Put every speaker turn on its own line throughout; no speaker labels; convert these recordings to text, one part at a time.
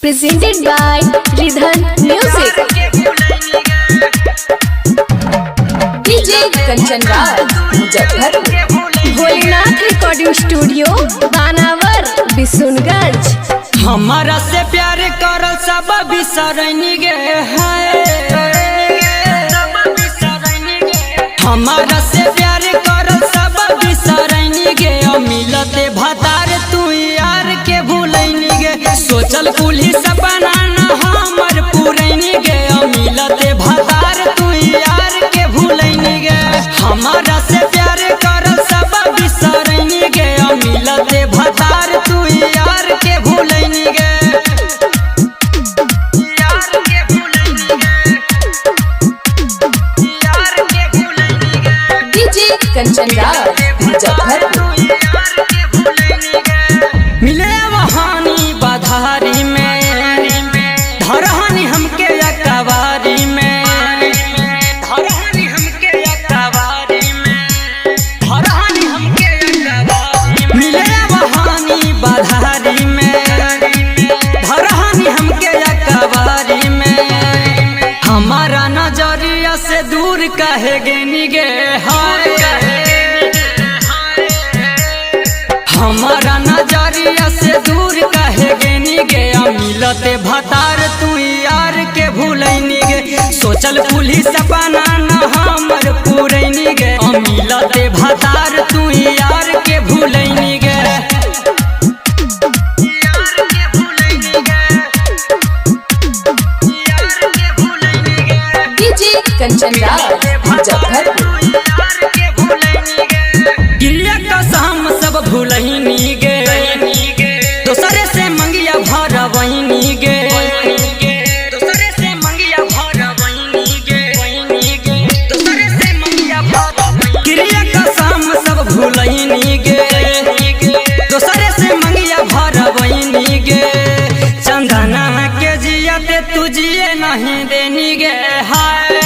presented by Ridhan Music. DJ Kanchan Raj, Muzaffarpur. Bholenath recording studio बानावर बिशुनगंज।
हमारा से प्यार करल सब बिसरनी गे है, हमारा से प्यार करल सब बिसरनी गे। मिलते भतार तू यार के भूलनी गे, सोचल कुली सपना न हमर पूरनी गे। मिलते भतार तू यार के भूलनी गे, हमारा से प्यार करल सब बिसरनी गे। मिलते भतार तू यार के भूलनी गे।
कंचन राज मुजफ्फरपुर।
मिले वहानी बधारी में, धरहानी हमके अकवारी में, धरहानी हमके अकवारी में, धरहानी हमके अकवारी में। मिले वहानी बधारी में, धरहानी हमके अकवारी में। हमारा नजरिया से दूर कहे गेनी गे हाय, हमारा नजरिया से दूर कहे गेनी गे। मिलते भतार तू यार के भूलनी गे, सोचल पुलिस सपना न हमर पूरनी गे। मिलते भतार तू यार के भूलनी गे।
डीजे कंचन राज मुजफ्फरपुर।
गिरिया कसम सब भूलनी गे, दोसरे से मंगिया भरवनी गे, दोसरे से मंगिया भरवनी गे, दोसरे से मंगिया भरवनी। गिरिया कसम सब भूलनी गे, दोसरे से मंगिया भरवनी गे। चंदना के जियते तुझिए नहीं देनी गे हाय,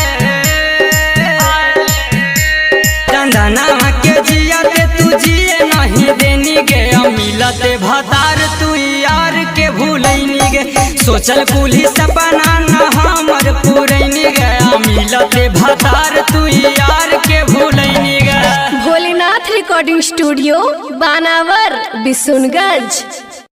चंदना के जियते तुझिए नहीं देनी गे। मिलते भतार तू यार के भूलनी गे, सोचल पुलिस सपना न हमर पूरनी गे। मिलते भतार तू यार के भूलनी गे।
भोलेनाथ रिकॉर्डिंग स्टूडियो बानावर बिशुनगंज।